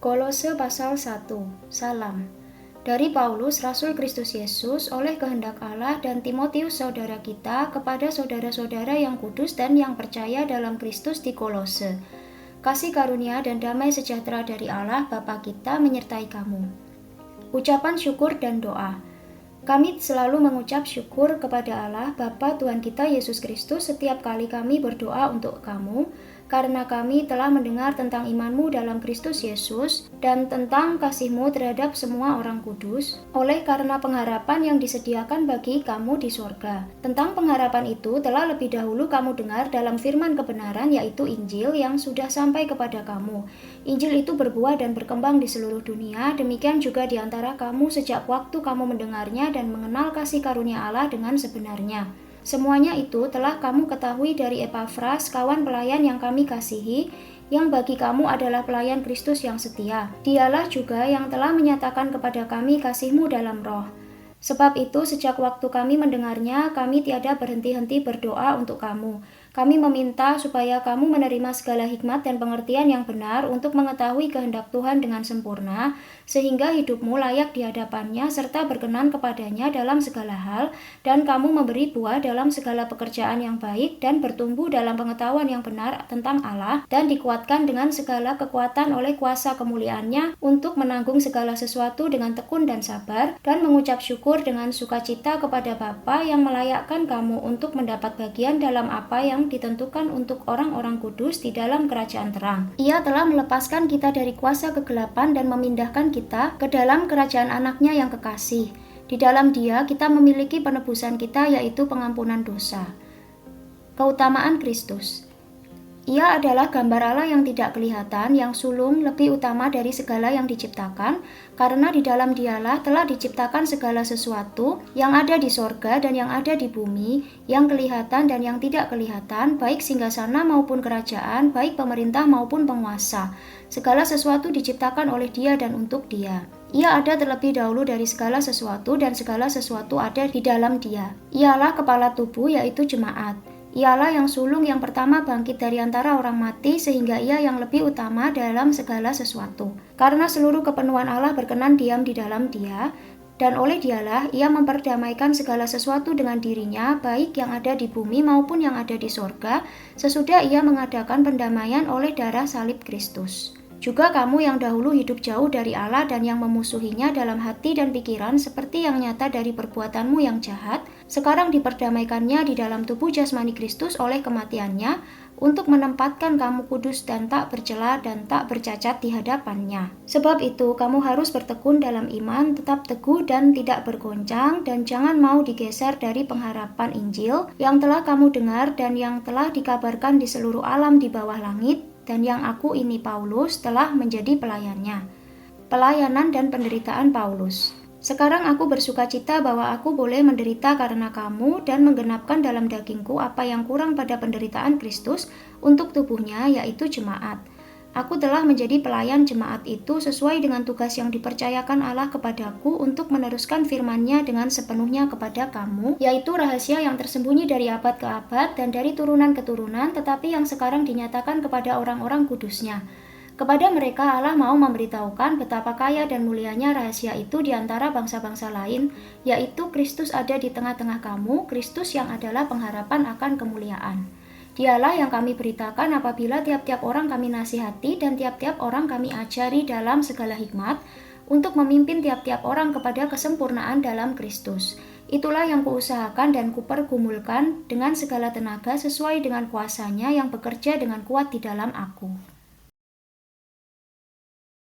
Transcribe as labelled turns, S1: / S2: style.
S1: Kolose pasal 1. Salam. Dari Paulus, Rasul Kristus Yesus, oleh kehendak Allah, dan Timotius saudara kita, kepada saudara-saudara yang kudus dan yang percaya dalam Kristus di Kolose. Kasih karunia dan damai sejahtera dari Allah Bapa kita menyertai kamu. Ucapan syukur dan doa. Kami selalu mengucap syukur kepada Allah Bapa Tuhan kita Yesus Kristus setiap kali kami berdoa untuk kamu, karena kami telah mendengar tentang imanmu dalam Kristus Yesus dan tentang kasihmu terhadap semua orang kudus, oleh karena pengharapan yang disediakan bagi kamu di sorga. Tentang pengharapan itu telah lebih dahulu kamu dengar dalam firman kebenaran, yaitu Injil yang sudah sampai kepada kamu. Injil itu berbuah dan berkembang di seluruh dunia, demikian juga di antara kamu sejak waktu kamu mendengarnya dan mengenal kasih karunia Allah dengan sebenarnya. Semuanya itu telah kamu ketahui dari Epafras, kawan pelayan yang kami kasihi, yang bagi kamu adalah pelayan Kristus yang setia. Dialah juga yang telah menyatakan kepada kami kasihmu dalam roh. Sebab itu, sejak waktu kami mendengarnya, kami tiada berhenti-henti berdoa untuk kamu. Kami meminta supaya kamu menerima segala hikmat dan pengertian yang benar untuk mengetahui kehendak Tuhan dengan sempurna, sehingga hidupmu layak di hadapannya serta berkenan kepadanya dalam segala hal, dan kamu memberi buah dalam segala pekerjaan yang baik dan bertumbuh dalam pengetahuan yang benar tentang Allah, dan dikuatkan dengan segala kekuatan oleh kuasa kemuliaannya untuk menanggung segala sesuatu dengan tekun dan sabar, dan mengucap syukur dengan sukacita kepada Bapa yang melayakkan kamu untuk mendapat bagian dalam apa yang ditentukan untuk orang-orang kudus di dalam kerajaan terang. Ia telah melepaskan kita dari kuasa kegelapan dan memindahkan kita ke dalam kerajaan anaknya yang kekasih. Di dalam Dia kita memiliki penebusan kita, yaitu pengampunan dosa. Keutamaan Kristus. Ia adalah gambar Allah yang tidak kelihatan, yang sulung lebih utama dari segala yang diciptakan, karena di dalam Dialah telah diciptakan segala sesuatu yang ada di sorga dan yang ada di bumi, yang kelihatan dan yang tidak kelihatan, baik singgasana maupun kerajaan, baik pemerintah maupun penguasa. Segala sesuatu diciptakan oleh Dia dan untuk Dia. Ia ada terlebih dahulu dari segala sesuatu, dan segala sesuatu ada di dalam Dia. Ialah kepala tubuh, yaitu jemaat. Ialah yang sulung yang pertama bangkit dari antara orang mati, sehingga ia yang lebih utama dalam segala sesuatu. Karena seluruh kepenuhan Allah berkenan diam di dalam Dia, dan oleh Dialah ia memperdamaikan segala sesuatu dengan dirinya, baik yang ada di bumi maupun yang ada di sorga, sesudah ia mengadakan pendamaian oleh darah salib Kristus. Juga kamu yang dahulu hidup jauh dari Allah dan yang memusuhinya dalam hati dan pikiran seperti yang nyata dari perbuatanmu yang jahat, sekarang diperdamaikannya di dalam tubuh jasmani Kristus oleh kematiannya, untuk menempatkan kamu kudus dan tak bercela dan tak bercacat di hadapannya. Sebab itu, kamu harus bertekun dalam iman, tetap teguh dan tidak bergoncang, dan jangan mau digeser dari pengharapan Injil yang telah kamu dengar dan yang telah dikabarkan di seluruh alam di bawah langit, dan yang aku ini Paulus telah menjadi pelayannya. Pelayanan dan penderitaan Paulus. Sekarang aku bersukacita bahwa aku boleh menderita karena kamu dan menggenapkan dalam dagingku apa yang kurang pada penderitaan Kristus untuk tubuhnya, yaitu jemaat. Aku telah menjadi pelayan jemaat itu sesuai dengan tugas yang dipercayakan Allah kepadaku untuk meneruskan firman-Nya dengan sepenuhnya kepada kamu, yaitu rahasia yang tersembunyi dari abad ke abad dan dari turunan ke turunan, tetapi yang sekarang dinyatakan kepada orang-orang kudus-Nya. Kepada mereka Allah mau memberitahukan betapa kaya dan mulianya rahasia itu di antara bangsa-bangsa lain, yaitu Kristus ada di tengah-tengah kamu, Kristus yang adalah pengharapan akan kemuliaan. Dialah yang kami beritakan apabila tiap-tiap orang kami nasihati dan tiap-tiap orang kami ajari dalam segala hikmat, untuk memimpin tiap-tiap orang kepada kesempurnaan dalam Kristus. Itulah yang kuusahakan dan kupergumulkan dengan segala tenaga sesuai dengan kuasa-Nya yang bekerja dengan kuat di dalam aku.